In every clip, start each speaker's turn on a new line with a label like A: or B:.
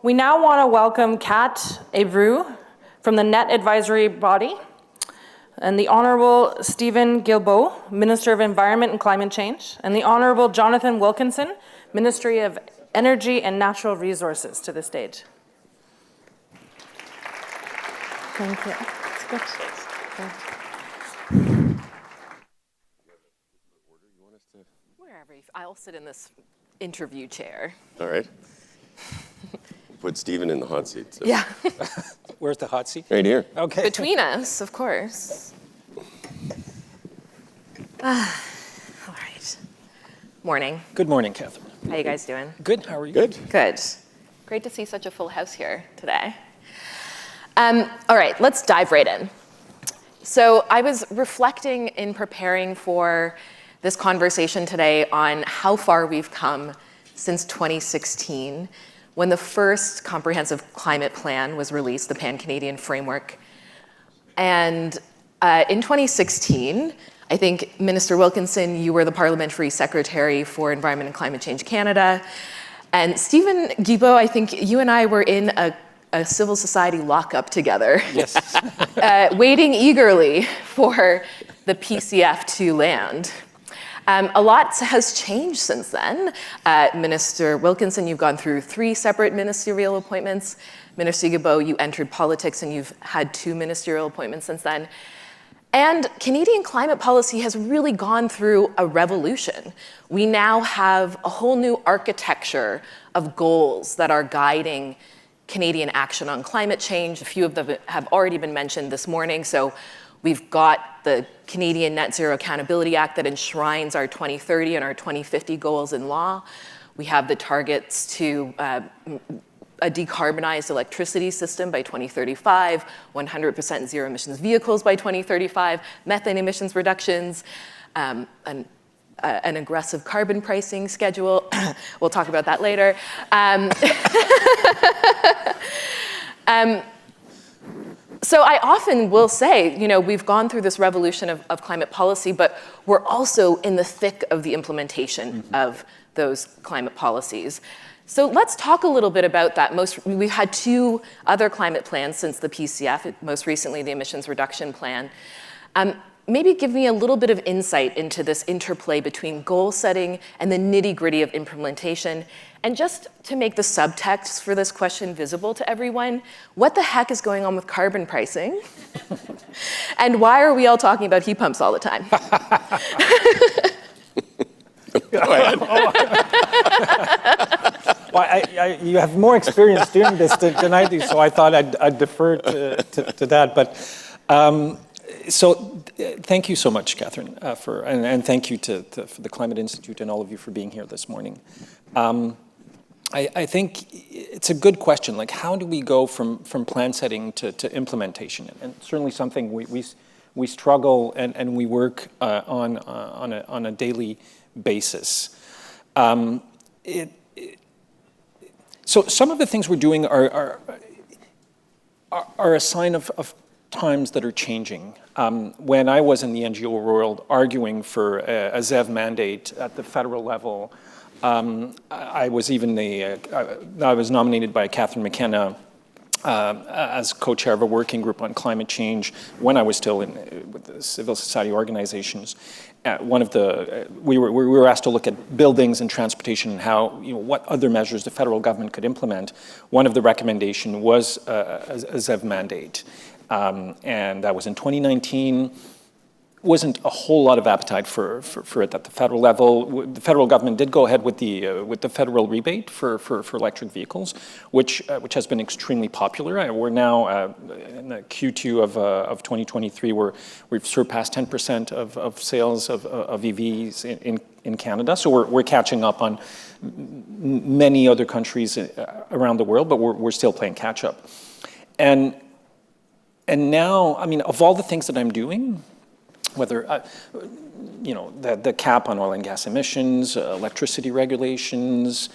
A: We now want to welcome Kat Abreu from the Net Advisory Body and the Honourable Stephen Guilbeault, Minister of Environment and Climate Change, and the Honourable Jonathan Wilkinson, Ministry of Energy and Natural Resources, to the stage. Thank you. It's good.
B: Wherever. I'll sit in this interview chair.
C: All right. Put Stephen in the hot seat. So.
B: Yeah.
D: Where's the hot seat?
C: Right here.
D: Okay.
B: Between us, of course. All right. Morning.
D: Good morning, Catherine.
B: How you guys doing?
D: Good. How are you?
C: Good.
B: Good. Great to see such a full house here today. All right, let's dive right in. So I was reflecting in preparing for this conversation today on how far we've come since 2016, when the first comprehensive climate plan was released, the Pan-Canadian Framework. And in 2016, I think, Minister Wilkinson, you were the Parliamentary Secretary for Environment and Climate Change Canada. And Stephen Guilbeault, I think you and I were in a civil society lockup together.
D: Yes.
B: Waiting eagerly for the PCF to land. A lot has changed since then. Minister Wilkinson, you've gone through 3 separate ministerial appointments. Minister Guilbeault, you entered politics and you've had 2 ministerial appointments since then. And Canadian climate policy has really gone through a revolution. We now have a whole new architecture of goals that are guiding Canadian action on climate change. A few of them have already been mentioned this morning. So we've got the Canadian Net Zero Accountability Act that enshrines our 2030 and our 2050 goals in law. We have the targets to a decarbonized electricity system by 2035, 100% zero emissions vehicles by 2035, methane emissions reductions, an aggressive carbon pricing schedule. We'll talk about that later. So I often will say, we've gone through this revolution of climate policy, but we're also in the thick of the implementation of those climate policies. So let's talk a little bit about that. We've had 2 other climate plans since the PCF, most recently the Emissions Reduction Plan. Maybe give me a little bit of insight into this interplay between goal setting and the nitty-gritty of implementation. And just to make the subtext for this question visible to everyone, what the heck is going on with carbon pricing? And why are we all talking about heat pumps all the time?
C: Go ahead.
D: Well, you have more experience doing this than I do, so I thought I'd defer to that. But so thank you so much, Catherine, and thank you for the Climate Institute and all of you for being here this morning. I think it's a good question. Like, how do we go from plan setting to implementation? And certainly something we struggle and we work on a daily basis. So some of the things we're doing are a sign of times that are changing. When I was in the NGO world arguing for a ZEV mandate at the federal level, I was nominated by Catherine McKenna as co-chair of a working group on climate change when I was still with the civil society organizations. We were asked to look at buildings and transportation and how, what other measures the federal government could implement. One of the recommendations was a ZEV mandate. And that was in 2019. Wasn't a whole lot of appetite for it at the federal level. The federal government did go ahead with the federal rebate for electric vehicles, which has been extremely popular. We're now in the Q2 of 2023, we've surpassed 10% of sales of EVs in Canada. So we're catching up on many other countries around the world, but we're still playing catch up. And now, I mean, of all the things that I'm doing, whether, the cap on oil and gas emissions, electricity regulations,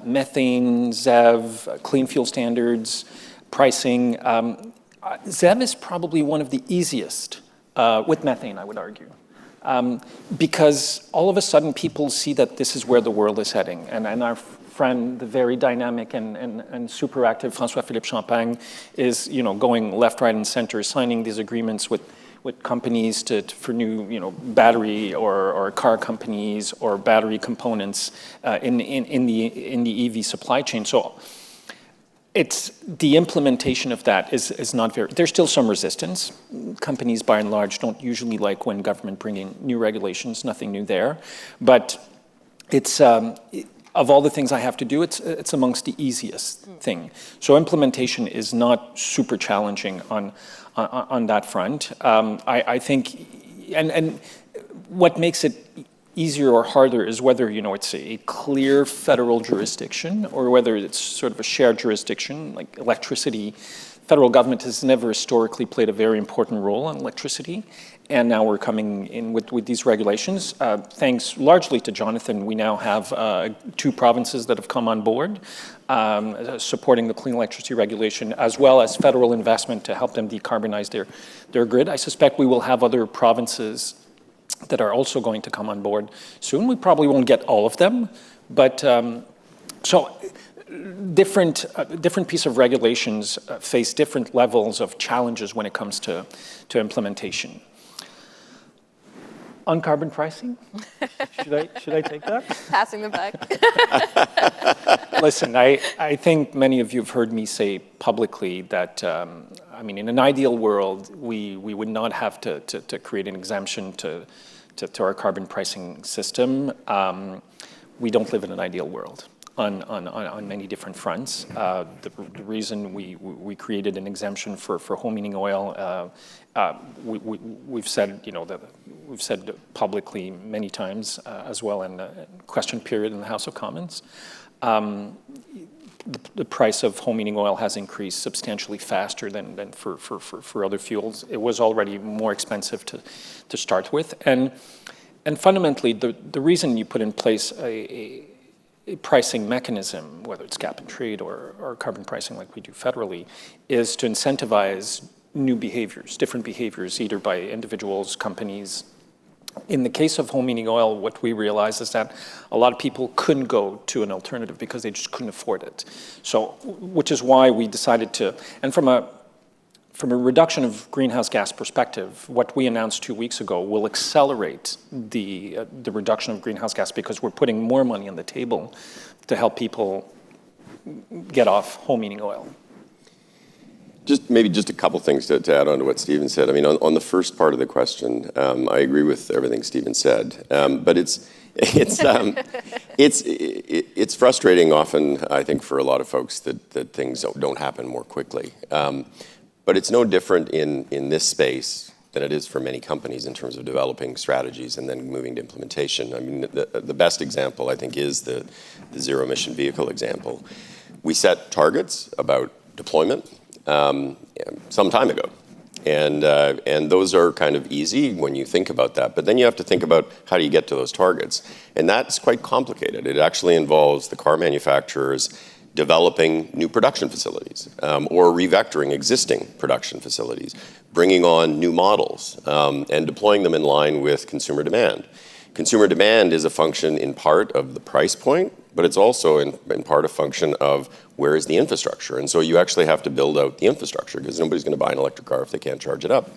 D: methane, ZEV, clean fuel standards, pricing, ZEV is probably one of the easiest, with methane, I would argue, because all of a sudden people see that this is where the world is heading. And our friend, the very dynamic and super active François-Philippe Champagne is, going left, right, and center, signing these agreements with companies for new, battery or car companies or battery components in the EV supply chain. So it's the implementation of that is not very. There's still some resistance. Companies, by and large, don't usually like when government bring in new regulations. Nothing new there, but it's. Of all the things I have to do, it's amongst the easiest thing. So implementation is not super challenging on that front. I think, and what makes it easier or harder is whether it's a clear federal jurisdiction or whether it's sort of a shared jurisdiction, like electricity. Federal government has never historically played a very important role on electricity. And now we're coming in with these regulations. Thanks largely to Jonathan, we now have 2 provinces that have come on board supporting the clean electricity regulation, as well as federal investment to help them decarbonize their grid. I suspect we will have other provinces that are also going to come on board soon. We probably won't get all of them, but so different piece of regulations face different levels of challenges when it comes to implementation. On carbon pricing, should I take that?
B: Passing the buck.
D: Listen, I think many of you have heard me say publicly that, in an ideal world, we would not have to create an exemption to our carbon pricing system. We don't live in an ideal world on many different fronts. The reason we created an exemption for home heating oil, we've said, that we've said publicly many times, as well in the question period in the House of Commons. The price of home heating oil has increased substantially faster than for other fuels. It was already more expensive to start with, and fundamentally the reason you put in place a pricing mechanism, whether it's cap and trade or carbon pricing like we do federally, is to incentivize new behaviors, different behaviors, either by individuals, companies. In the case of home heating oil, what we realized is that a lot of people couldn't go to an alternative because they just couldn't afford it. So, which is why we decided to, and from a reduction of greenhouse gas perspective, what we announced 2 weeks ago will accelerate the reduction of greenhouse gas because we're putting more money on the table to help people get off home heating oil.
C: Maybe just a couple things to add on to what Stephen said. On the first part of the question, I agree with everything Stephen said, but it's frustrating often, I think, for a lot of folks that things don't happen more quickly. But it's no different in this space than it is for many companies in terms of developing strategies and then moving to implementation. The best example, I think, is the zero-emission vehicle example. We set targets about deployment some time ago. And those are kind of easy when you think about that. But then you have to think about how do you get to those targets. And that's quite complicated. It actually involves the car manufacturers developing new production facilities or revectoring existing production facilities, bringing on new models and deploying them in line with consumer demand. Consumer demand is a function in part of the price point, but it's also in part a function of where is the infrastructure. And so you actually have to build out the infrastructure because nobody's going to buy an electric car if they can't charge it up.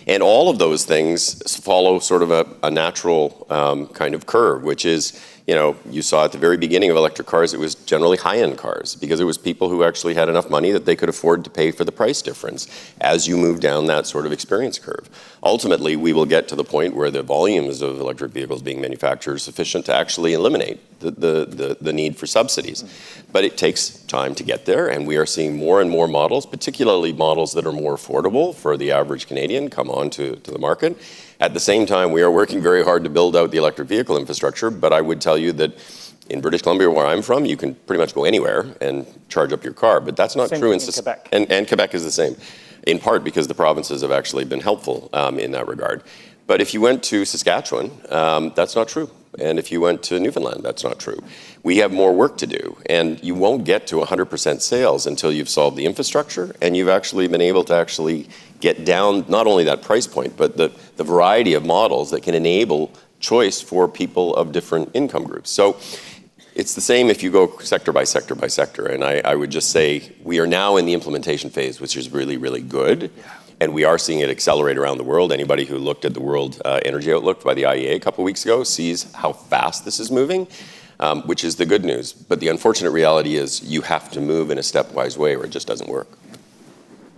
C: And all of those things follow sort of a natural kind of curve, which is, you saw at the very beginning of electric cars, it was generally high-end cars because it was people who actually had enough money that they could afford to pay for the price difference as you move down that sort of experience curve. Ultimately, we will get to the point where the volumes of electric vehicles being manufactured are sufficient to actually eliminate the need for subsidies. But it takes time to get there, and we are seeing more and more models, particularly models that are more affordable for the average Canadian, come onto the market. At the same time, we are working very hard to build out the electric vehicle infrastructure, but I would tell you that in British Columbia, where I'm from, you can pretty much go anywhere and charge up your car, but that's not true in
D: Quebec.
C: And Quebec is the same, in part because the provinces have actually been helpful in that regard. But if you went to Saskatchewan, that's not true. And if you went to Newfoundland, that's not true. we have more work to do. And you won't get to 100% sales until you've solved the infrastructure and you've actually been able to actually get down not only that price point, but the variety of models that can enable choice for people of different income groups. So it's the same if you go sector by sector by sector. And I would just say we are now in the implementation phase, which is really, really good. Yeah. And we are seeing it accelerate around the world. Anybody who looked at the World Energy Outlook by the IEA a couple weeks ago sees how fast this is moving, which is the good news. But the unfortunate reality is you have to move in a stepwise way or it just doesn't work.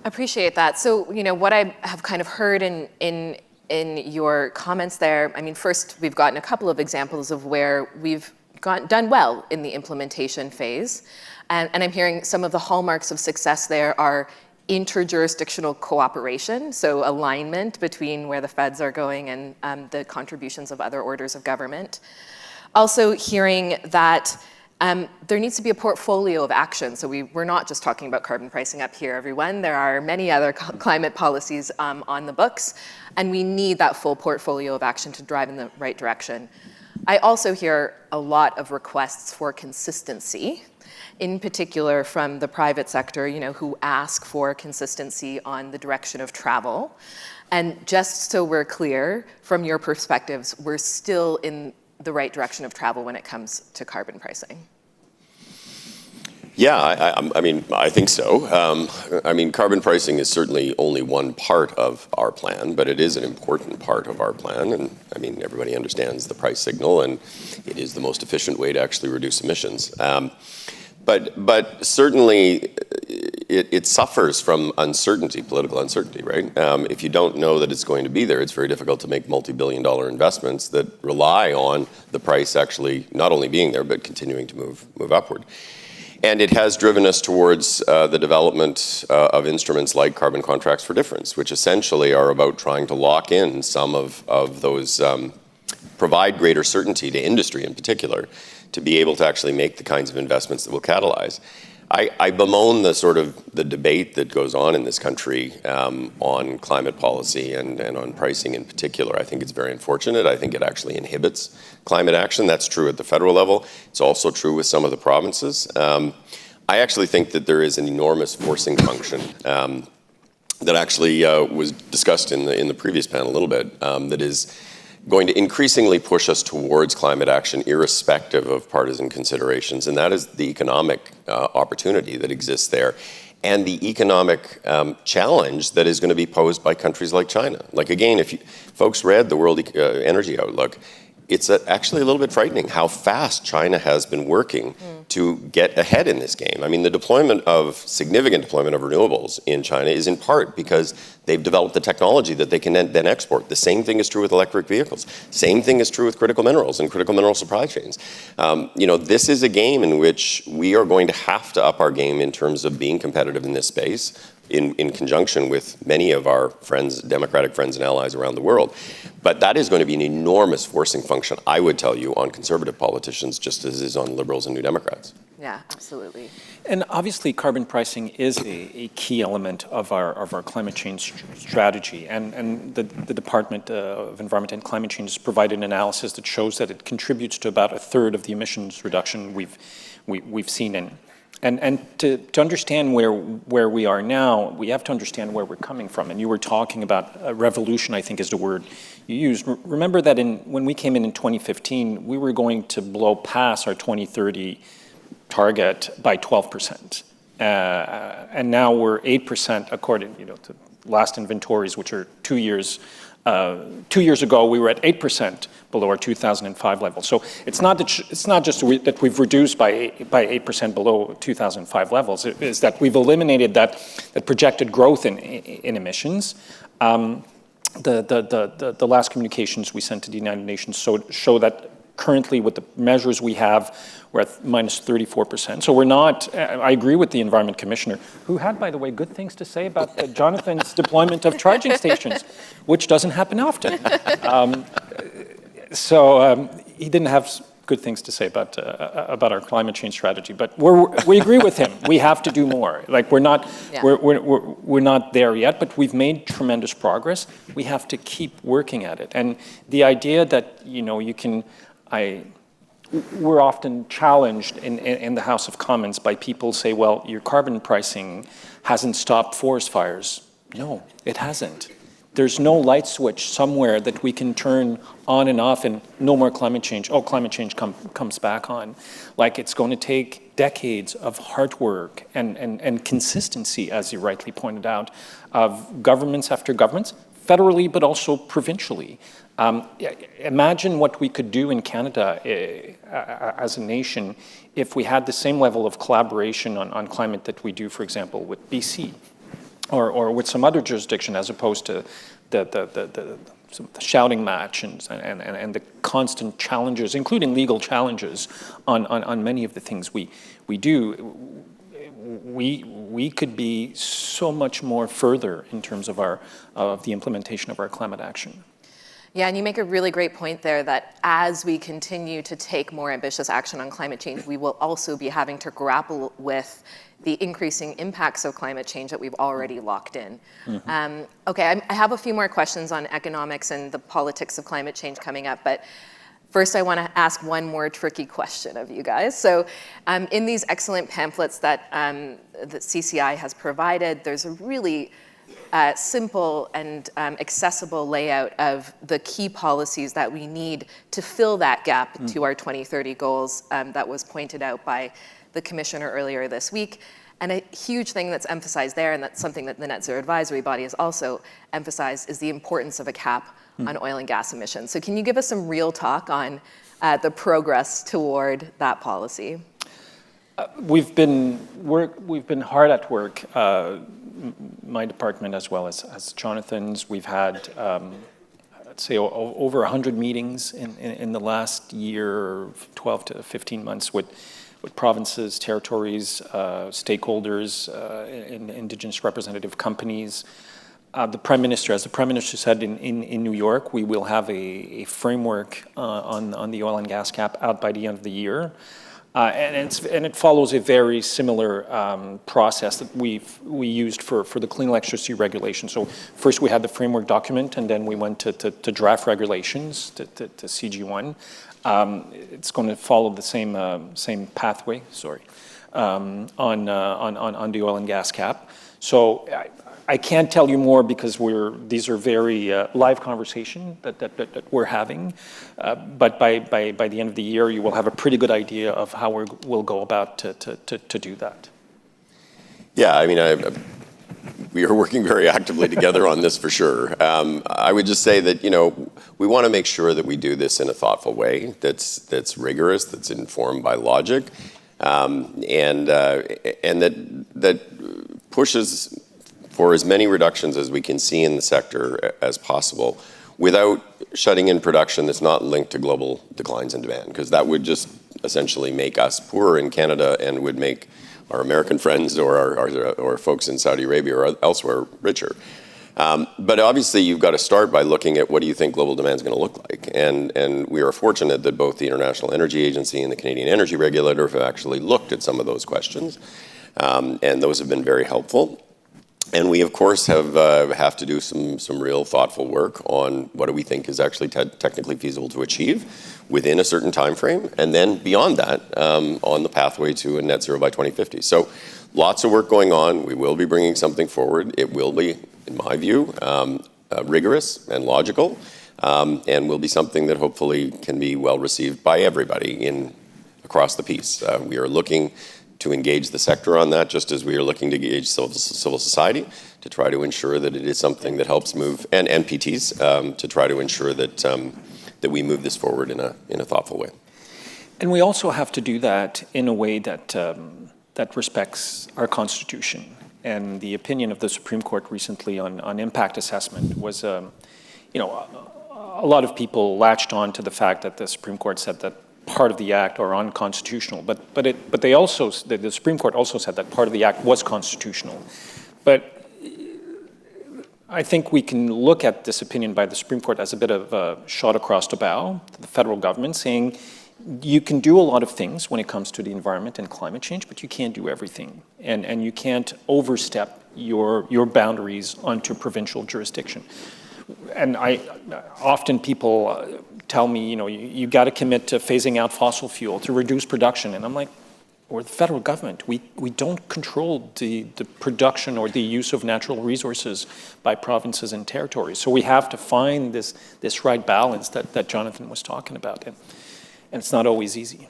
B: Appreciate that. So, what I have kind of heard in your comments there, I mean, first, we've gotten a couple of examples of where we've done well in the implementation phase. And I'm hearing some of the hallmarks of success there are interjurisdictional cooperation, so alignment between where the feds are going and the contributions of other orders of government. Also hearing that there needs to be a portfolio of action. So we're not just talking about carbon pricing up here, everyone. There are many other climate policies on the books, and we need that full portfolio of action to drive in the right direction. I also hear a lot of requests for consistency, in particular from the private sector, who ask for consistency on the direction of travel. And just so we're clear, from your perspectives, we're still in the right direction of travel when it comes to carbon pricing.
C: Yeah, I mean, I think so. I mean, carbon pricing is certainly only one part of our plan, but it is an important part of our plan. And I mean, everybody understands the price signal, and it is the most efficient way to actually reduce emissions. But certainly, it suffers from uncertainty, political uncertainty, right? If you don't know that it's going to be there, it's very difficult to make multi-billion-dollar investments that rely on the price actually not only being there, but continuing to move upward. And it has driven us towards the development of instruments like carbon contracts for difference, which essentially are about trying to lock in some of those, provide greater certainty to industry in particular, to be able to actually make the kinds of investments that will catalyze. I bemoan the debate that goes on in this country on climate policy and on pricing in particular. I think it's very unfortunate. I think it actually inhibits climate action. That's true at the federal level. It's also true with some of the provinces. I actually think that there is an enormous forcing function that actually was discussed in the previous panel a little bit, that is going to increasingly push us towards climate action irrespective of partisan considerations, and that is the economic opportunity that exists there and the economic challenge that is going to be posed by countries like China. Like, again, if folks read the World Energy Outlook, it's actually a little bit frightening how fast China has been working to get ahead in this game. I mean, the significant deployment of renewables in China is in part because they've developed the technology that they can then export. The same thing is true with electric vehicles. Same thing is true with critical minerals and critical mineral supply chains. This is a game in which we are going to have to up our game in terms of being competitive in this space, in conjunction with many of our friends, democratic friends and allies around the world. But that is going to be an enormous forcing function, I would tell you, on conservative politicians, just as it is on liberals and New Democrats.
B: Yeah, absolutely.
D: And obviously, carbon pricing is a key element of our climate change strategy. And the Department of Environment and Climate Change has provided an analysis that shows that it contributes to about a third of the emissions reduction we've seen. And to understand where we are now, we have to understand where we're coming from. And you were talking about a revolution, I think is the word you used. Remember that when we came in 2015, we were going to blow past our 2030 target by 12%. And now we're 8% according to last inventories, which are 2 years. 2 years ago, we were at 8% below our 2005 level. So it's not just that we've reduced by 8% below 2005 levels. It is that we've eliminated that projected growth in emissions. The last communications we sent to the United Nations show that currently, with the measures we have, we're at minus 34%. So we're not, I agree with the Environment Commissioner, who had, by the way, good things to say about Jonathan's deployment of charging stations, which doesn't happen often. He didn't have good things to say about our climate change strategy, but we agree with him. We have to do more. Like we're not there yet, but we've made tremendous progress. We have to keep working at it. And the idea that you can, we're often challenged in the House of Commons by people say, well, your carbon pricing hasn't stopped forest fires. No, it hasn't. There's no light switch somewhere that we can turn on and off and no more climate change. Oh, climate change comes back on. Like, it's going to take decades of hard work and consistency, as you rightly pointed out, of governments after governments, federally but also provincially. Imagine what we could do in Canada as a nation if we had the same level of collaboration on climate that we do, for example, with BC or with some other jurisdiction, as opposed to the shouting match and the constant challenges, including legal challenges on many of the things we do. We could be so much more further in terms of the implementation of our climate action.
B: Yeah, and you make a really great point there that as we continue to take more ambitious action on climate change, we will also be having to grapple with the increasing impacts of climate change that we've already locked in. Mm-hmm. Okay, I have a few more questions on economics and the politics of climate change coming up, but first I want to ask one more tricky question of you guys. So in these excellent pamphlets that CCI has provided, there's a really simple and accessible layout of the key policies that we need to fill that gap to our 2030 goals that was pointed out by the commissioner earlier this week. And a huge thing that's emphasized there, and that's something that the Net Zero Advisory Body has also emphasized, is the importance of a cap on oil and gas emissions. So can you give us some real talk on the progress toward that policy?
D: We've been hard at work, my department as well as Jonathan's. We've had, I'd say, over 100 meetings in the last year, 12 to 15 months with provinces, territories, stakeholders, Indigenous representative companies. The Prime Minister, as the Prime Minister said in New York, we will have a framework on the oil and gas cap out by the end of the year. And it follows a very similar process that we used for the clean electricity regulation. So first we had the framework document, and then we went to draft regulations, to CG1. It's going to follow the same pathway. On the oil and gas cap. So I can't tell you more because these are very live conversation that we're having. But by the end of the year, you will have a pretty good idea of how we'll go about to do that.
C: Yeah, I mean, we are working very actively together on this for sure. I would just say that, we want to make sure that we do this in a thoughtful way, that's rigorous, that's informed by logic, and that pushes for as many reductions as we can see in the sector as possible without shutting in production that's not linked to global declines in demand, because that would just essentially make us poorer in Canada and would make our American friends or folks in Saudi Arabia or elsewhere richer. But obviously you've got to start by looking at what do you think global demand is going to look like. And we are fortunate that both the International Energy Agency and the Canadian Energy Regulator have actually looked at some of those questions. And those have been very helpful. And we, of course, have to do some real thoughtful work on what do we think is actually technically feasible to achieve within a certain time frame, and then beyond that, on the pathway to a net zero by 2050. So lots of work going on. We will be bringing something forward. It will be, in my view, rigorous and logical, and will be something that hopefully can be well received by everybody across the piece. We are looking to engage the sector on that, just as we are looking to engage civil society to try to ensure that it is something that helps move, and NPTs to try to ensure that we move this forward in a thoughtful way.
D: And we also have to do that in a way that respects our Constitution. And the opinion of the Supreme Court recently on impact assessment was, a lot of people latched on to the fact that the Supreme Court said that part of the act are unconstitutional, but the Supreme Court also said that part of the act was constitutional. But I think we can look at this opinion by the Supreme Court as a bit of a shot across the bow to the federal government, saying you can do a lot of things when it comes to the environment and climate change, but you can't do everything, and you can't overstep your boundaries onto provincial jurisdiction. And often people tell me, you got to commit to phasing out fossil fuel to reduce production. And I'm like, we're the federal government. We don't control the production or the use of natural resources by provinces and territories. So we have to find this right balance that Jonathan was talking about. And it's not always easy.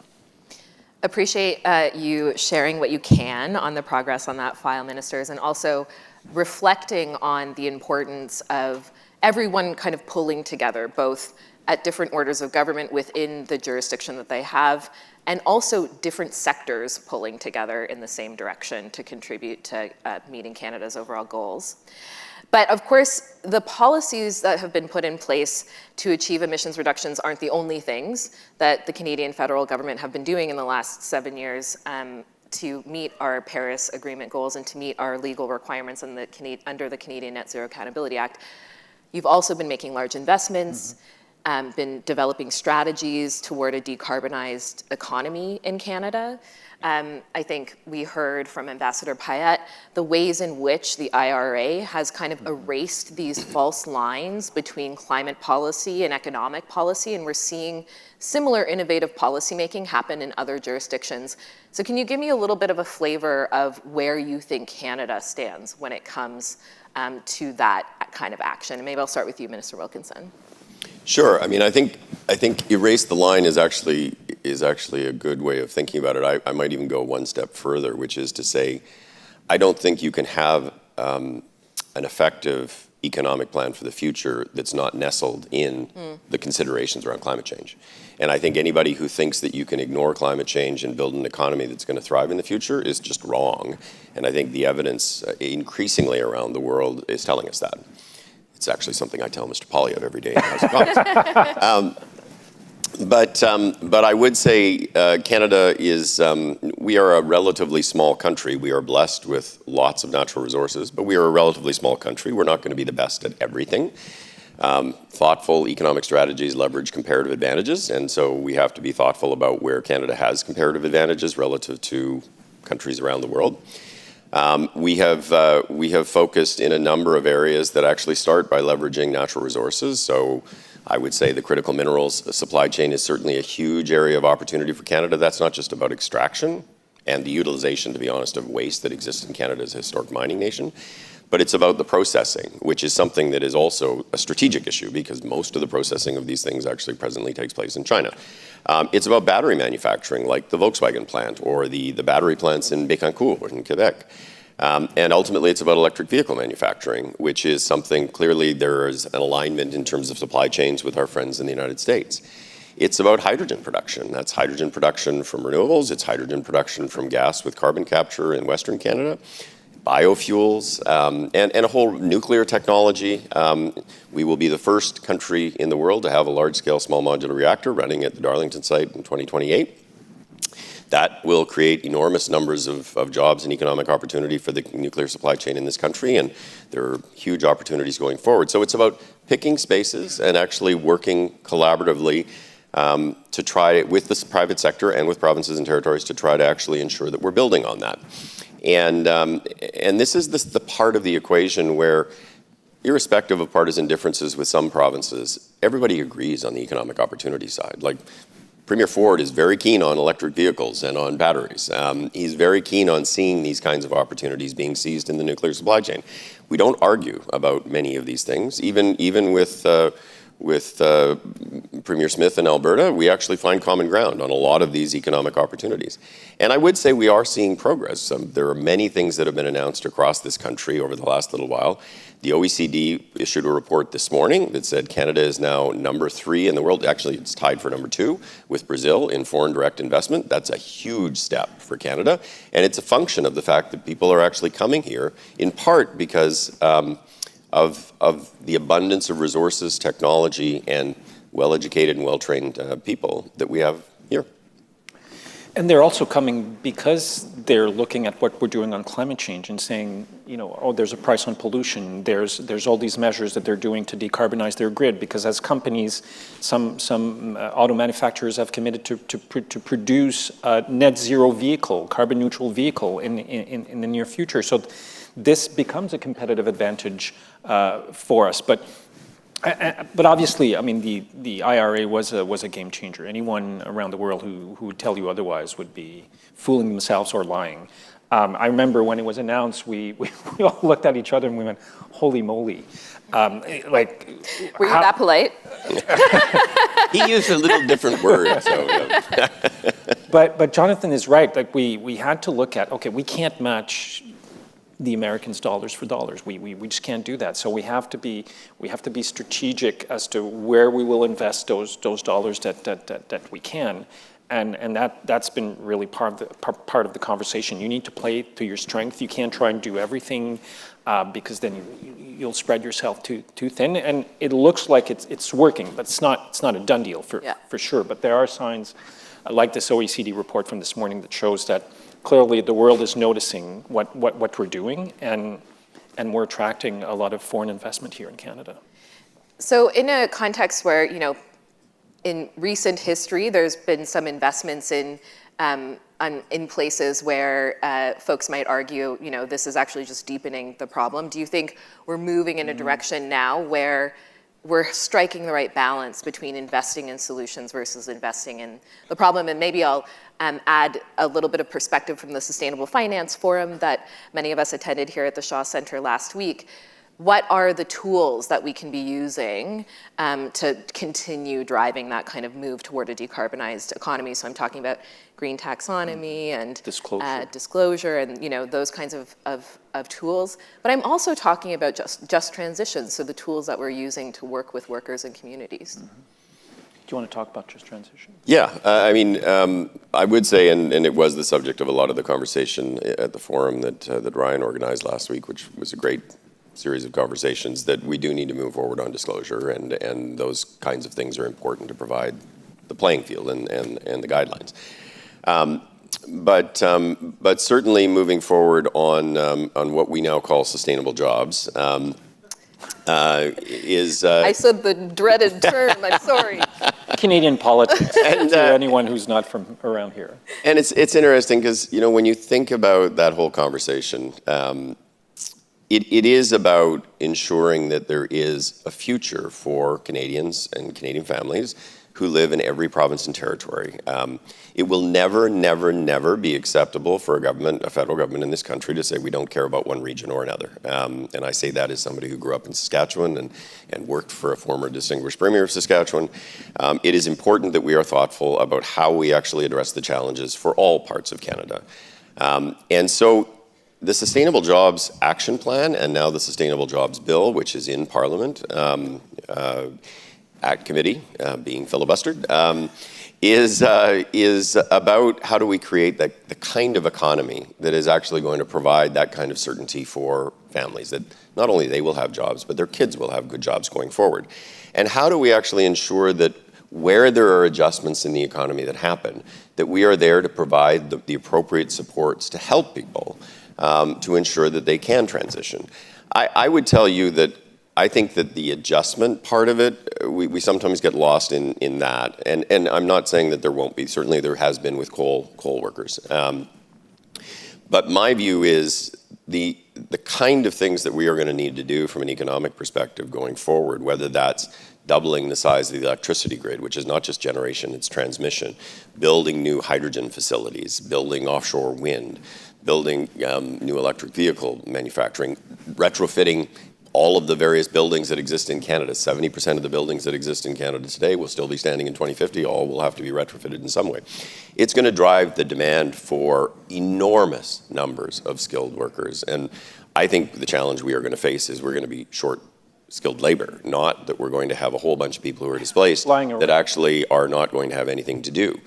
B: Appreciate you sharing what you can on the progress on that file, ministers, and also reflecting on the importance of everyone kind of pulling together, both at different orders of government within the jurisdiction that they have, and also different sectors pulling together in the same direction to contribute to meeting Canada's overall goals. But of course, the policies that have been put in place to achieve emissions reductions aren't the only things that the Canadian federal government have been doing in the last 7 years to meet our Paris Agreement goals and to meet our legal requirements under the Canadian Net Zero Accountability Act. You've also been making large investments, been developing strategies toward a decarbonized economy in Canada. I think we heard from Ambassador Payette the ways in which the IRA has kind of erased these false lines between climate policy and economic policy, and we're seeing similar innovative policymaking happen in other jurisdictions. So can you give me a little bit of a flavor of where you think Canada stands when it comes to that kind of action? And maybe I'll start with you, Minister Wilkinson.
C: Sure. I mean, I think erase the line is actually a good way of thinking about it. I might even go one step further, which is to say, I don't think you can have an effective economic plan for the future that's not nestled in the considerations around climate change. And I think anybody who thinks that you can ignore climate change and build an economy that's going to thrive in the future is just wrong. And I think the evidence increasingly around the world is telling us that. It's actually something I tell Mr. Poilievre every day in the House of Commons. But I would say Canada is, we are a relatively small country. We are blessed with lots of natural resources, but we are a relatively small country. We're not going to be the best at everything. Thoughtful economic strategies leverage comparative advantages, and so we have to be thoughtful about where Canada has comparative advantages relative to countries around the world. We have focused in a number of areas that actually start by leveraging natural resources. So I would say the critical minerals supply chain is certainly a huge area of opportunity for Canada. That's not just about extraction and the utilization, to be honest, of waste that exists in Canada as a historic mining nation, but it's about the processing, which is something that is also a strategic issue because most of the processing of these things actually presently takes place in China. It's about battery manufacturing, like the Volkswagen plant or the battery plants in Bécancour in Quebec. And ultimately, it's about electric vehicle manufacturing, which is something clearly there is an alignment in terms of supply chains with our friends in the United States. It's about hydrogen production. That's hydrogen production from renewables. It's hydrogen production from gas with carbon capture in Western Canada. Biofuels, and a whole nuclear technology. We will be the first country in the world to have a large-scale small modular reactor running at the Darlington site in 2028. That will create enormous numbers of jobs and economic opportunity for the nuclear supply chain in this country, and there are huge opportunities going forward. So it's about picking spaces and actually working collaboratively to try, with the private sector and with provinces and territories, to try to actually ensure that we're building on that. And this is the part of the equation where, irrespective of partisan differences with some provinces, everybody agrees on the economic opportunity side. Like, Premier Ford is very keen on electric vehicles and on batteries. He's very keen on seeing these kinds of opportunities being seized in the nuclear supply chain. We don't argue about many of these things, even with Premier Smith in Alberta, we actually find common ground on a lot of these economic opportunities. And I would say we are seeing progress. There are many things that have been announced across this country over the last little while. The OECD issued a report this morning that said Canada is now number 3 in the world. Actually, it's tied for number 2 with Brazil in foreign direct investment. That's a huge step for Canada. And it's a function of the fact that people are actually coming here, in part because of the abundance of resources, technology, and well-educated and well-trained people that we have here.
D: And they're also coming because they're looking at what we're doing on climate change and saying, oh, there's a price on pollution. There's all these measures that they're doing to decarbonize their grid. Because as companies, some auto manufacturers have committed to produce a net zero vehicle, carbon neutral vehicle in the near future. So this becomes a competitive advantage for us. But But obviously, I mean, the IRA was a game changer. Anyone around the world who would tell you otherwise would be fooling themselves or lying. I remember when it was announced, we all looked at each other and we went, "Holy moly!" Like,
B: were you that polite?
C: He used a little different word. So, yeah.
D: But Jonathan is right. Like we had to look at, okay, we can't match the Americans dollars for dollars. We just can't do that. So we have to be strategic as to where we will invest those dollars that we can. And that's been really part of the conversation. You need to play to your strength. You can't try and do everything because then you'll spread yourself too thin. And it looks like it's working, but it's not a done deal for sure. But there are signs, like this OECD report from this morning, that shows that clearly the world is noticing what we're doing, and we're attracting a lot of foreign investment here in Canada.
B: So in a context where, in recent history, there's been some investments in places where folks might argue, this is actually just deepening the problem. Do you think we're moving in a direction now where we're striking the right balance between investing in solutions versus investing in the problem? And maybe I'll add a little bit of perspective from the Sustainable Finance Forum that many of us attended here at the Shaw Centre last week. What are the tools that we can be using to continue driving that kind of move toward a decarbonized economy? So I'm talking about green taxonomy and disclosure and those kinds of tools. But I'm also talking about just transition, so the tools that we're using to work with workers and communities.
D: Mm-hmm. Do you want to talk about just transition?
C: Yeah, I mean, I would say, and it was the subject of a lot of the conversation at the forum that Ryan organized last week, which was a great series of conversations, that we do need to move forward on disclosure, and those kinds of things are important to provide the playing field and the guidelines. But certainly moving forward on what we now call sustainable jobs is...
B: I said the dreaded term, I'm sorry.
D: Canadian politics, and, to anyone who's not from around here.
C: And it's interesting because, when you think about that whole conversation, it is about ensuring that there is a future for Canadians and Canadian families who live in every province and territory. It will never, never, never be acceptable for a federal government in this country to say we don't care about one region or another. And I say that as somebody who grew up in Saskatchewan and worked for a former distinguished premier of Saskatchewan. It is important that we are thoughtful about how we actually address the challenges for all parts of Canada. And so the Sustainable Jobs Action Plan and now the Sustainable Jobs Bill, which is in Parliament, Act Committee, being filibustered, is about how do we create the kind of economy that is actually going to provide that kind of certainty for families, that not only they will have jobs, but their kids will have good jobs going forward. And how do we actually ensure that where there are adjustments in the economy that happen, that we are there to provide the appropriate supports to help people to ensure that they can transition. I would tell you that I think that the adjustment part of it, we sometimes get lost in that. And I'm not saying that there won't be. Certainly there has been with coal workers. But my view is the kind of things that we are going to need to do from an economic perspective going forward, whether that's doubling the size of the electricity grid, which is not just generation, it's transmission, building new hydrogen facilities, building offshore wind, building new electric vehicle manufacturing, retrofitting all of the various buildings that exist in Canada. 70% of the buildings that exist in Canada today will still be standing in 2050. All will have to be retrofitted in some way. It's going to drive the demand for enormous numbers of skilled workers. And I think the challenge we are going to face is we're going to be short skilled labor, not that we're going to have a whole bunch of people who are displaced that actually are not going to have anything to do.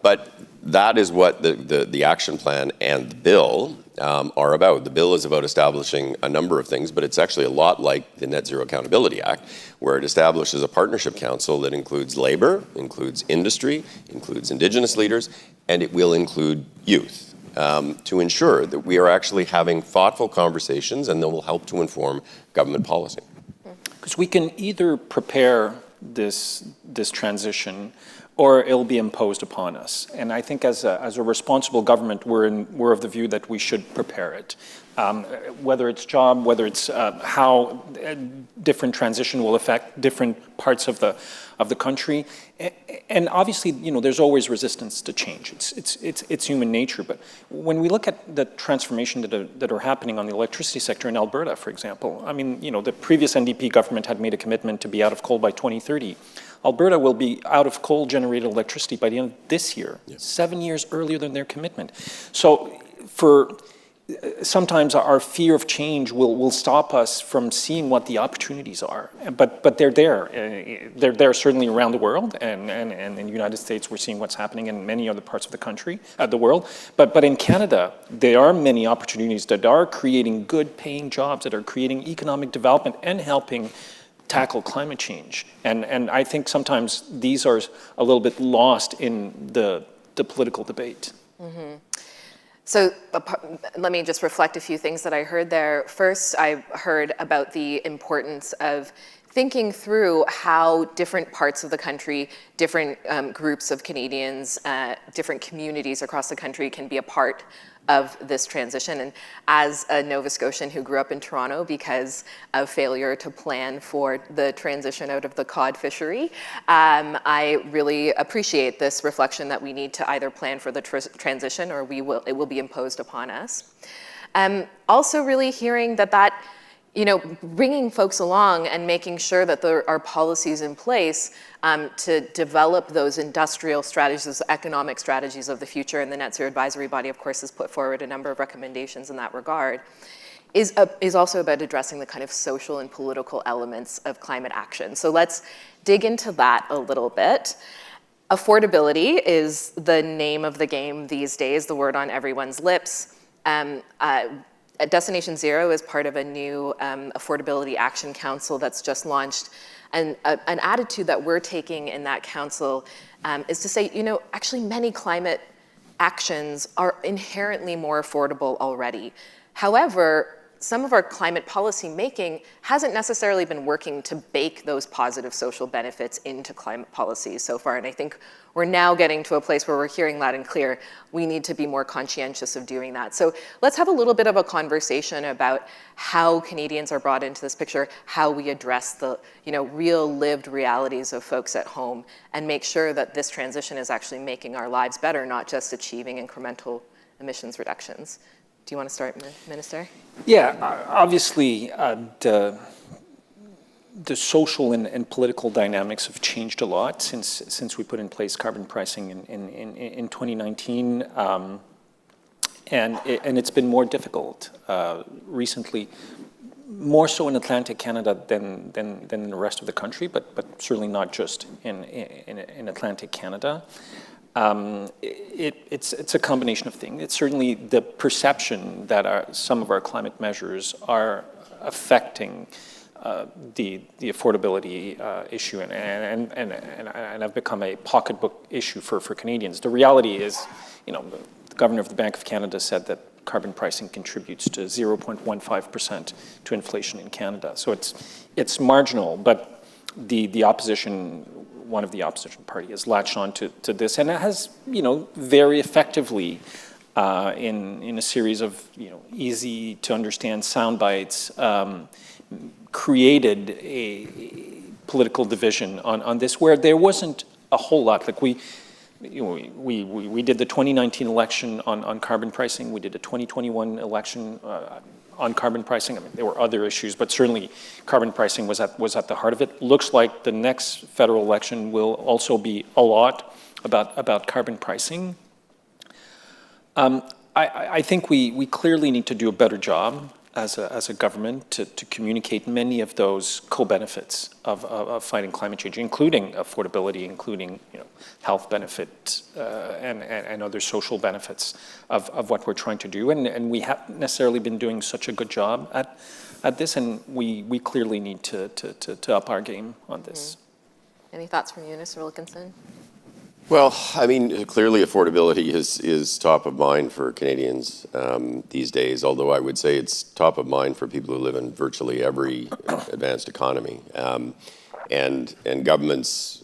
C: But that is what the action plan and the bill are about. The bill is about establishing a number of things, but it's actually a lot like the Net Zero Accountability Act, where it establishes a partnership council that includes labor, includes industry, includes Indigenous leaders, and it will include youth to ensure that we are actually having thoughtful conversations and that will help to inform government policy.
D: Because we can either prepare this transition or it'll be imposed upon us. And I think as a responsible government, we're of the view that we should prepare it. Whether it's job, whether it's how different transition will affect different parts of the country. And obviously, there's always resistance to change. It's human nature. But when we look at the transformation that are happening on the electricity sector in Alberta, for example, I mean, the previous NDP government had made a commitment to be out of coal by 2030. Alberta will be out of coal-generated electricity by the end of this year, 7 years earlier than their commitment. So sometimes our fear of change will stop us from seeing what the opportunities are. But they're there. They're there certainly around the world, and in the United States we're seeing what's happening in many other parts of the world. But in Canada, there are many opportunities that are creating good paying jobs, that are creating economic development and helping tackle climate change. And I think sometimes these are a little bit lost in the political debate.
B: Mm-hmm. So let me just reflect a few things that I heard there. First, I heard about the importance of thinking through how different parts of the country, different groups of Canadians, different communities across the country can be a part of this transition. And as a Nova Scotian who grew up in Toronto because of failure to plan for the transition out of the cod fishery, I really appreciate this reflection that we need to either plan for the transition or it will be imposed upon us. Also really hearing that bringing folks along and making sure that there are policies in place to develop those industrial strategies, those economic strategies of the future. And the Net Zero Advisory Body, of course, has put forward a number of recommendations in that regard, is also about addressing the kind of social and political elements of climate action. So let's dig into that a little bit. Affordability is the name of the game these days, the word on everyone's lips. Destination Zero is part of a new Affordability Action Council that's just launched. And an attitude that we're taking in that council is to say, actually many climate actions are inherently more affordable already. However, some of our climate policy making hasn't necessarily been working to bake those positive social benefits into climate policy so far. And I think we're now getting to a place where we're hearing loud and clear, we need to be more conscientious of doing that. So let's have a little bit of a conversation about how Canadians are brought into this picture, how we address the real lived realities of folks at home, and make sure that this transition is actually making our lives better, not just achieving incremental emissions reductions. Do you want to start, Minister?
D: Yeah, obviously the social and political dynamics have changed a lot since we put in place carbon pricing in 2019, and it's been more difficult recently, more so in Atlantic Canada than in the rest of the country, but certainly not just in Atlantic Canada. It's a combination of things. It's certainly the perception that some of our climate measures are affecting the affordability issue and have become a pocketbook issue for Canadians. The reality is, the Governor of the Bank of Canada said that carbon pricing contributes to 0.15% to inflation in Canada. So it's marginal, but the opposition, one of the opposition party has latched on to this, and it has, very effectively in a series of, easy to understand sound bites, created a political division on this where there wasn't a whole lot. Like we did the 2019 election on carbon pricing. We did a 2021 election on carbon pricing. I mean, there were other issues, but certainly carbon pricing was at the heart of it. Looks like the next federal election will also be a lot about carbon pricing. I think we clearly need to do a better job as a government to communicate many of those co-benefits of fighting climate change, including affordability, including health benefits and other social benefits of what we're trying to do. And we haven't necessarily been doing such a good job at this, and we clearly need to up our game on this.
B: Any thoughts from you, Mr. Wilkinson?
C: Well, I mean, clearly affordability is top of mind for Canadians these days, although I would say it's top of mind for people who live in virtually every advanced economy. And governments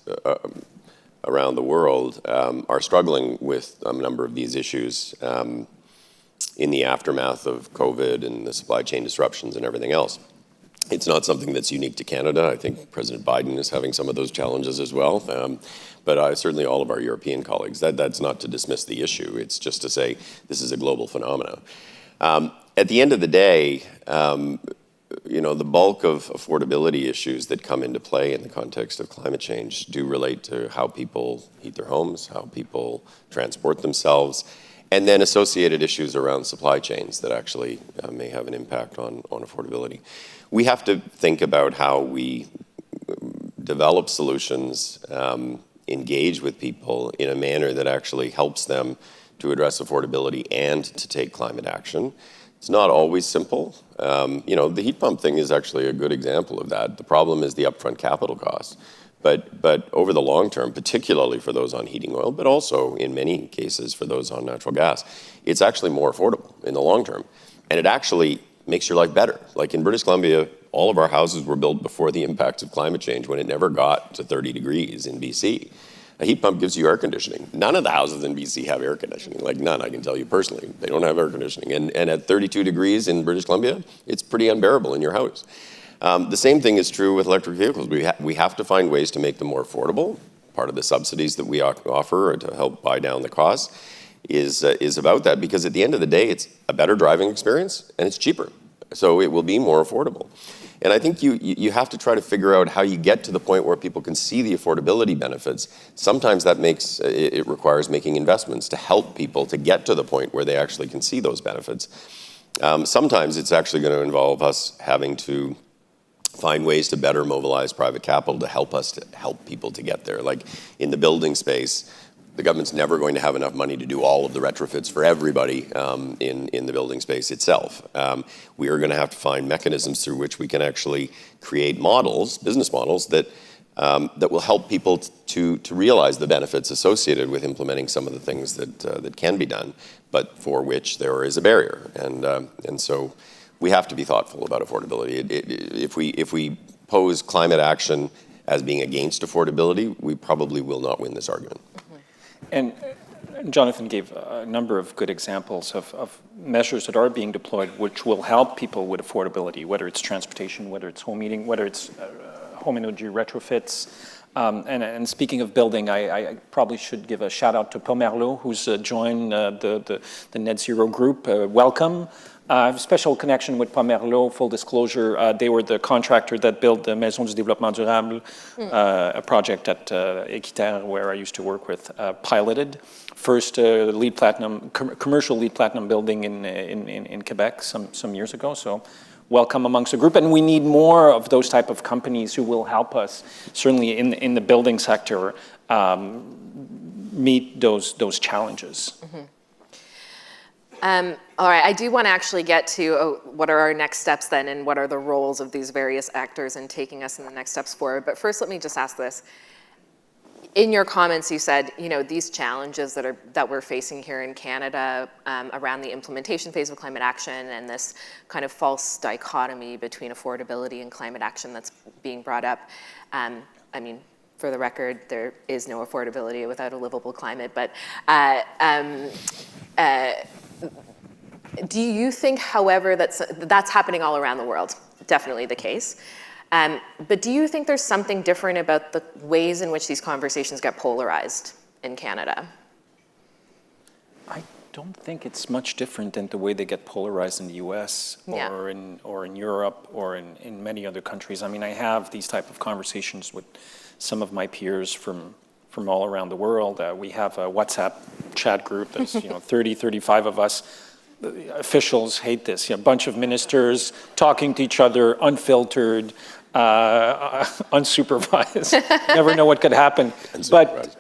C: around the world are struggling with a number of these issues in the aftermath of COVID and the supply chain disruptions and everything else. It's not something that's unique to Canada. I think President Biden is having some of those challenges as well. But certainly all of our European colleagues, that's not to dismiss the issue. It's just to say this is a global phenomenon. At the end of the day, the bulk of affordability issues that come into play in the context of climate change do relate to how people heat their homes, how people transport themselves, and then associated issues around supply chains that actually may have an impact on affordability. We have to think about how we develop solutions, engage with people in a manner that actually helps them to address affordability and to take climate action. It's not always simple. The heat pump thing is actually a good example of that. The problem is the upfront capital costs. But over the long term, particularly for those on heating oil, but also in many cases for those on natural gas, it's actually more affordable in the long term. And it actually makes your life better. Like in British Columbia, all of our houses were built before the impacts of climate change when it never got to 30 degrees in BC. A heat pump gives you air conditioning. None of the houses in BC have air conditioning, like none, I can tell you personally. They don't have air conditioning. And at 32 degrees in British Columbia, it's pretty unbearable in your house. The same thing is true with electric vehicles. We have to find ways to make them more affordable. Part of the subsidies that we offer to help buy down the costs is about that, because at the end of the day, it's a better driving experience and it's cheaper. So it will be more affordable. And I think you have to try to figure out how you get to the point where people can see the affordability benefits. Sometimes that it requires making investments to help people to get to the point where they actually can see those benefits. Sometimes it's actually going to involve us having to find ways to better mobilize private capital to help people to get there. Like in the building space, the government's never going to have enough money to do all of the retrofits for everybody in the building space itself. We are going to have to find mechanisms through which we can actually create models, business models, that will help people to realize the benefits associated with implementing some of the things that can be done, but for which there is a barrier. And so we have to be thoughtful about affordability. If we pose climate action as being against affordability, we probably will not win this argument.
D: And Jonathan gave a number of good examples of measures that are being deployed which will help people with affordability, whether it's transportation, whether it's home heating, whether it's home energy retrofits. And speaking of building, I probably should give a shout out to Paul Merlot, who's joined the Net Zero group. Welcome. I have a special connection with Paul Merlot, full disclosure. They were the contractor that built the Maison du Développement Durable, a project at Équiterre where I used to work with, piloted. First LEED Platinum, commercial LEED Platinum building in Quebec some years ago. So welcome amongst the group. And we need more of those type of companies who will help us, certainly in the building sector, meet those challenges.
B: Mm-hmm. All right, I do want to actually get to what are our next steps then, and what are the roles of these various actors in taking us in the next steps forward. But first, let me just ask this. In your comments, you said, these challenges that we're facing here in Canada around the implementation phase of climate action and this kind of false dichotomy between affordability and climate action that's being brought up. For the record, there is no affordability without a livable climate, but do you think, however, that's happening all around the world? Definitely the case. But do you think there's something different about the ways in which these conversations get polarized in Canada?
D: I don't think it's much different than the way they get polarized in the US or in Europe or in many other countries. I have these type of conversations with some of my peers from all around the world. We have a WhatsApp chat group that's 30, 35 of us. Officials hate this. A bunch of ministers talking to each other, unfiltered, unsupervised. Never know what could happen. But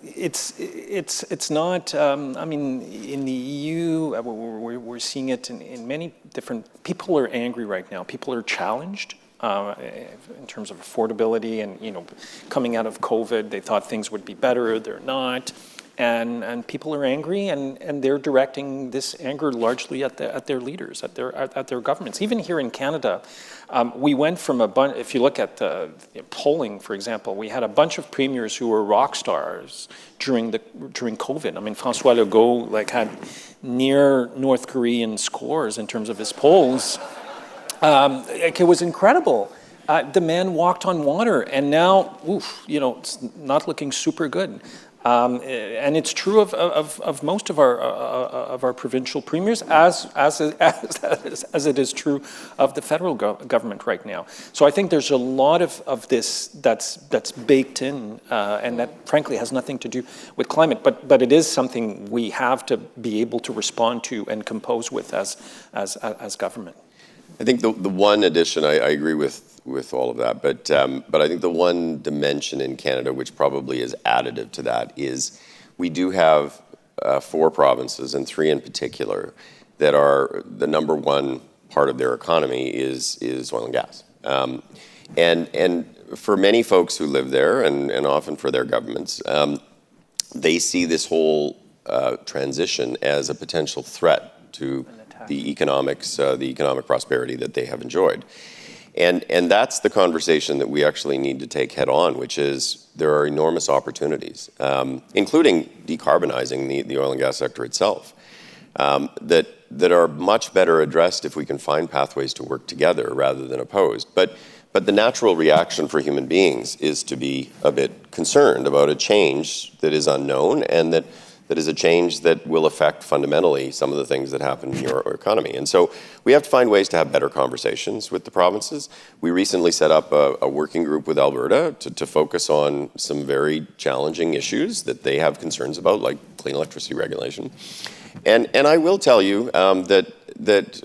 D: it's not. In the EU, we're seeing it in many different. People are angry right now. People are challenged. In terms of affordability and coming out of COVID, they thought things would be better. They're not. and people are angry, and they're directing this anger largely at their leaders, at their governments. Even here in Canada, we went from a bunch. If you look at polling, for example, we had a bunch of premiers who were rock stars during COVID. I mean, François Legault had near North Korean scores in terms of his polls. It was incredible. The man walked on water, and now, it's not looking super good. And it's true of most of our provincial premiers, as it is true of the federal government right now. So I think there's a lot of this that's baked in, and that frankly has nothing to do with climate, but it is something we have to be able to respond to and compose with as government.
C: I think the one addition, I agree with all of that, but I think the one dimension in Canada which probably is additive to that is we do have 4 provinces, and 3 in particular, that are the number one part of their economy is oil and gas. And for many folks who live there, and often for their governments, they see this whole transition as a potential threat to the economic prosperity that they have enjoyed. And that's the conversation that we actually need to take head on, which is there are enormous opportunities, including decarbonizing the oil and gas sector itself, that are much better addressed if we can find pathways to work together rather than opposed. But the natural reaction for human beings is to be a bit concerned about a change that is unknown, and that is a change that will affect fundamentally some of the things that happen in your economy. And so we have to find ways to have better conversations with the provinces. We recently set up a working group with Alberta to focus on some very challenging issues that they have concerns about, like clean electricity regulation. And I will tell you that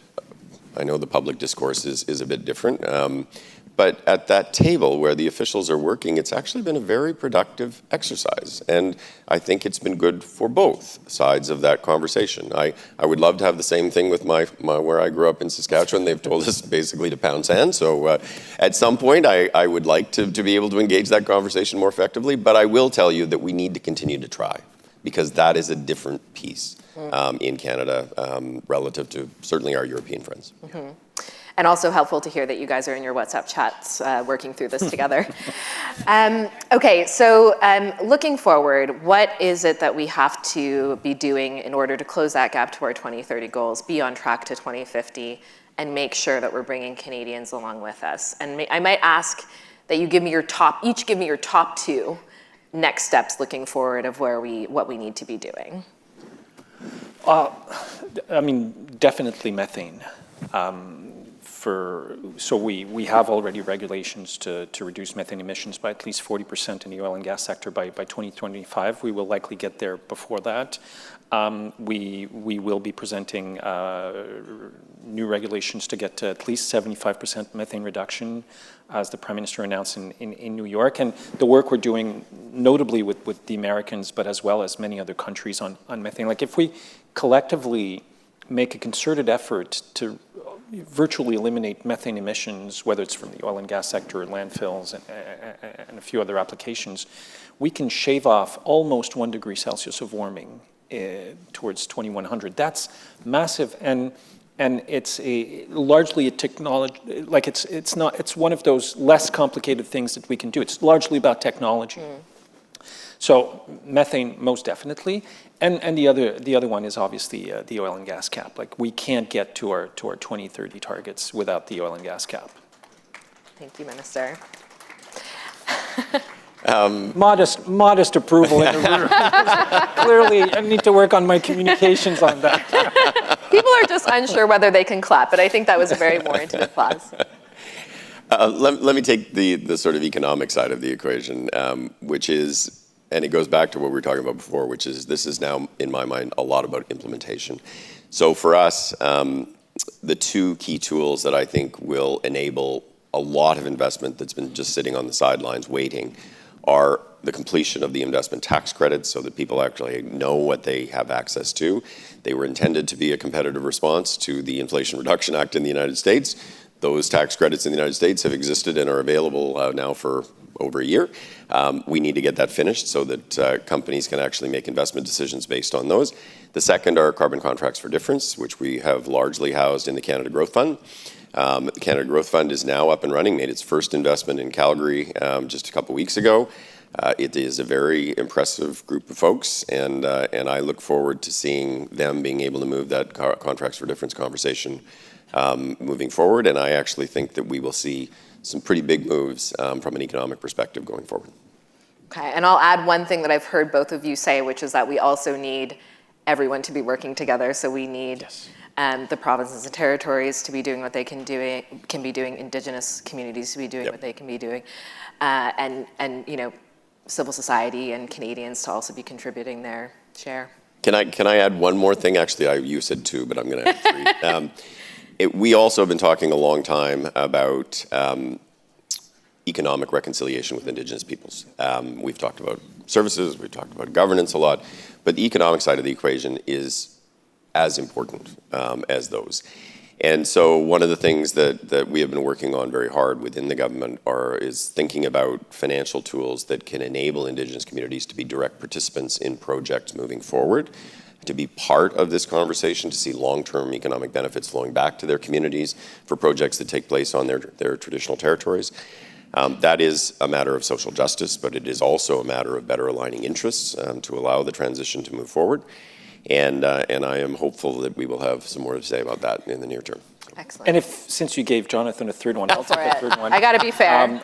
C: I know the public discourse is a bit different, but at that table where the officials are working, it's actually been a very productive exercise. And I think it's been good for both sides of that conversation. I would love to have the same thing with my where I grew up in Saskatchewan. They've told us basically to pound sand. So at some point, I would like to be able to engage that conversation more effectively. But I will tell you that we need to continue to try, because that is a different piece in Canada relative to certainly our European friends.
B: Mm-hmm. And also helpful to hear that you guys are in your WhatsApp chats working through this together. Okay, so looking forward, what is it that we have to be doing in order to close that gap to our 2030 goals, be on track to 2050, and make sure that we're bringing Canadians along with us? And I might ask that you give me each give me your top 2 next steps looking forward of what we need to be doing.
D: Definitely methane. So we have already regulations to reduce methane emissions by at least 40% in the oil and gas sector by 2025. We will likely get there before that. We will be presenting new regulations to get to at least 75% methane reduction, as the Prime Minister announced in New York. And the work we're doing, notably with the Americans, but as well as many other countries on methane. Like if we collectively make a concerted effort to virtually eliminate methane emissions, whether it's from the oil and gas sector or landfills and a few other applications, we can shave off almost 1 degree Celsius of warming towards 2100. That's massive, and it's largely a technology, like it's one of those less complicated things that we can do. It's largely about technology. So methane, most definitely, and the other one is obviously the oil and gas cap. Like we can't get to our 2030 targets without the oil and gas cap.
B: Thank you, Minister.
D: Modest approval in the room. Clearly, I need to work on my communications on that.
B: People are just unsure whether they can clap, but I think that was a very warranted applause.
C: Let me take the sort of economic side of the equation, which is, and it goes back to what we were talking about before, which is this is now, in my mind, a lot about implementation. So for us, the 2 key tools that I think will enable a lot of investment that's been just sitting on the sidelines waiting are the completion of the investment tax credits so that people actually know what they have access to. They were intended to be a competitive response to the Inflation Reduction Act in the United States. Those tax credits in the United States have existed and are available now for over a year. We need to get that finished so that companies can actually make investment decisions based on those. The second are carbon contracts for difference, which we have largely housed in the Canada Growth Fund. The Canada Growth Fund is now up and running, made its first investment in Calgary just a couple weeks ago. It is a very impressive group of folks, and I look forward to seeing them being able to move that contracts for difference conversation moving forward. And I actually think that we will see some pretty big moves from an economic perspective going forward.
B: Okay, and I'll add one thing that I've heard both of you say, which is that we also need everyone to be working together. So we need the provinces and territories to be doing what they can be doing, Indigenous communities to be doing what they can be doing, and civil society and Canadians to also be contributing their share.
C: Can I add one more thing? Actually, you said two, but I'm going to add three. We also have been talking a long time about economic reconciliation with Indigenous peoples. We've talked about services, we've talked about governance a lot, but the economic side of the equation is as important as those. And so one of the things that we have been working on very hard within the government is thinking about financial tools that can enable Indigenous communities to be direct participants in projects moving forward, to be part of this conversation, to see long-term economic benefits flowing back to their communities for projects that take place on their traditional territories. That is a matter of social justice, but it is also a matter of better aligning interests to allow the transition to move forward. And I am hopeful that we will have some more to say about that in the near term.
B: Excellent.
D: And since you gave Jonathan a third one, I'll take the third one.
B: I got to be fair.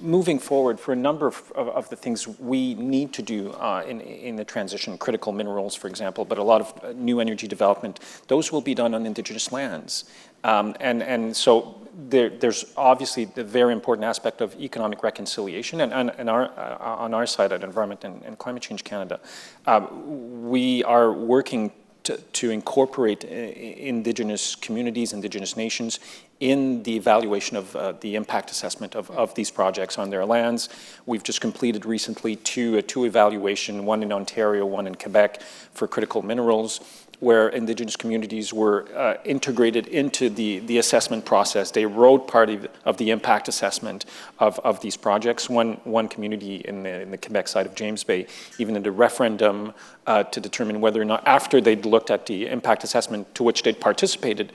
D: Moving forward, for a number of the things we need to do in the transition, critical minerals, for example, but a lot of new energy development, those will be done on Indigenous lands. And so there's obviously the very important aspect of economic reconciliation, and on our side at Environment and Climate Change Canada, we are working to incorporate Indigenous communities, Indigenous nations in the evaluation of the impact assessment of these projects on their lands. We've just completed recently two evaluation, one in Ontario, one in Quebec, for critical minerals, where Indigenous communities were integrated into the assessment process. They wrote part of the impact assessment of these projects. One community in the Quebec side of James Bay even did a referendum to determine whether or not, after they'd looked at the impact assessment to which they'd participated,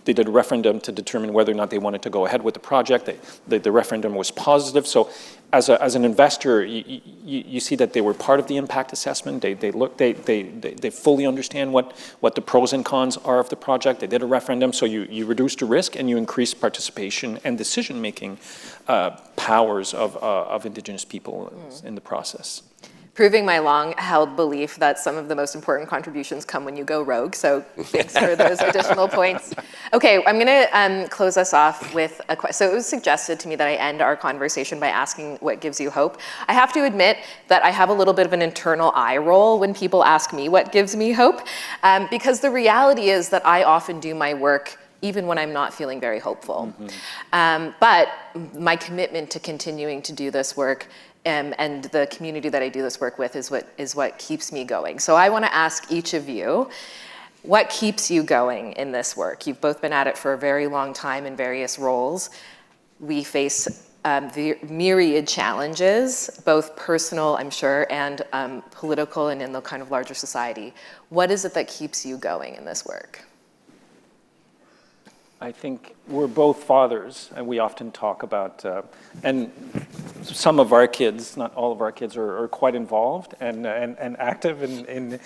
D: they did a referendum to determine whether or not they wanted to go ahead with the project. The referendum was positive. So as an investor, you see that they were part of the impact assessment. They fully understand what the pros and cons are of the project. They did a referendum, so you reduce the risk and you increase participation and decision-making powers of Indigenous people in the process.
B: Proving my long-held belief that some of the most important contributions come when you go rogue. So thanks for those additional points. Okay, I'm going to close us off with a question. So it was suggested to me that I end our conversation by asking what gives you hope. I have to admit that I have a little bit of an internal eye roll when people ask me what gives me hope, because the reality is that I often do my work even when I'm not feeling very hopeful. But my commitment to continuing to do this work and the community that I do this work with is what keeps me going. So I want to ask each of you, what keeps you going in this work? You've both been at it for a very long time in various roles. We face the myriad challenges, both personal, I'm sure, and political and in the kind of larger society. What is it that keeps you going in this work?
D: I think we're both fathers, and we often talk about, and some of our kids, not all of our kids, are quite involved and active in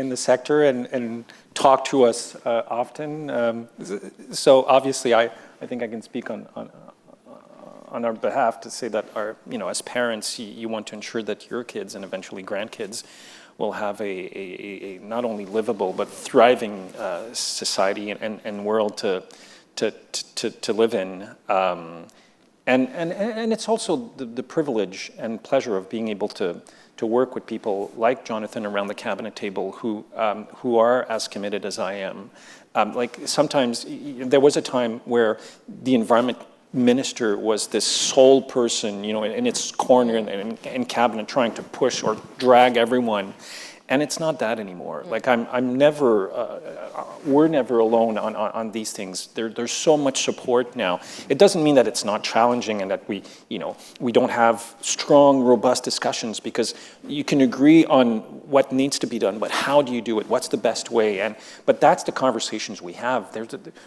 D: the sector and talk to us often. So obviously, I think I can speak on our behalf to say that as parents, you want to ensure that your kids and eventually grandkids will have a not only livable but thriving society and world to live in, and it's also the privilege and pleasure of being able to work with people like Jonathan around the cabinet table who are as committed as I am. Like sometimes there was a time where the environment minister was this sole person, in its corner in cabinet trying to push or drag everyone. And it's not that anymore. Like I'm never, we're never alone on these things. There's so much support now. It doesn't mean that it's not challenging and that we don't have strong, robust discussions, because you can agree on what needs to be done, but how do you do it? What's the best way? But that's the conversations we have.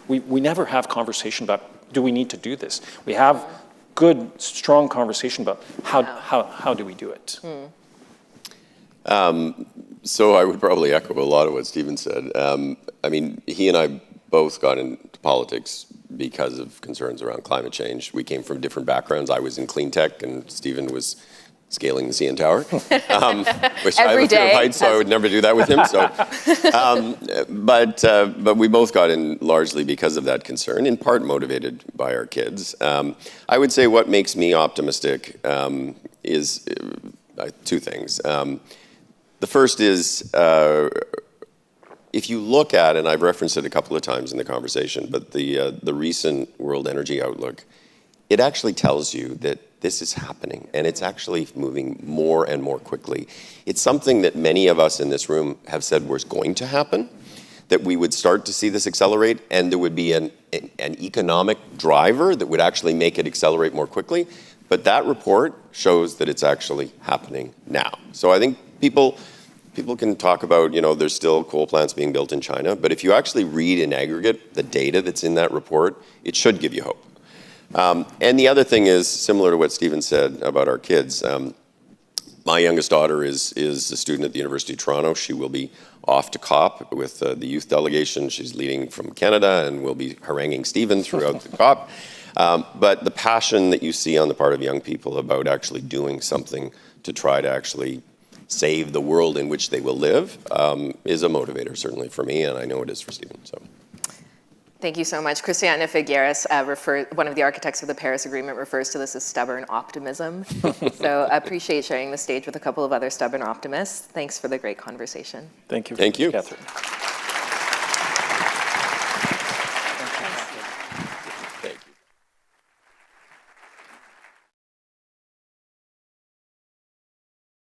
D: We never have conversation about, do we need to do this? We have good, strong conversation about how do we do it?
C: So I would probably echo a lot of what Stephen said. I mean, he and I both got into politics because of concerns around climate change. We came from different backgrounds. I was in clean tech, and Stephen was scaling the CN Tower, which I have a fear of heights, so I would never do that with him. So, but we both got in largely because of that concern, in part motivated by our kids. I would say what makes me optimistic is two things. The first is, if you look at, and I've referenced it a couple of times in the conversation, but the recent World Energy Outlook, it actually tells you that this is happening, and it's actually moving more and more quickly. It's something that many of us in this room have said was going to happen, that we would start to see this accelerate, and there would be an economic driver that would actually make it accelerate more quickly. But that report shows that it's actually happening now. So I think people can talk about, there's still coal plants being built in China, but if you actually read in aggregate the data that's in that report, it should give you hope. And the other thing is, similar to what Stephen said about our kids, my youngest daughter is a student at the University of Toronto. She will be off to COP with the youth delegation. She's leading from Canada and will be haranguing Stephen throughout the COP. But the passion that you see on the part of young people about actually doing something to try to actually save the world in which they will live is a motivator, certainly for me, and I know it is for Stephen. So.
B: Thank you so much. Christiana Figueres, one of the architects of the Paris Agreement, refers to this as stubborn optimism. So I appreciate sharing the stage with a couple of other stubborn optimists. Thanks for the great conversation.
D: Thank you.
C: Thank you.
D: Catherine.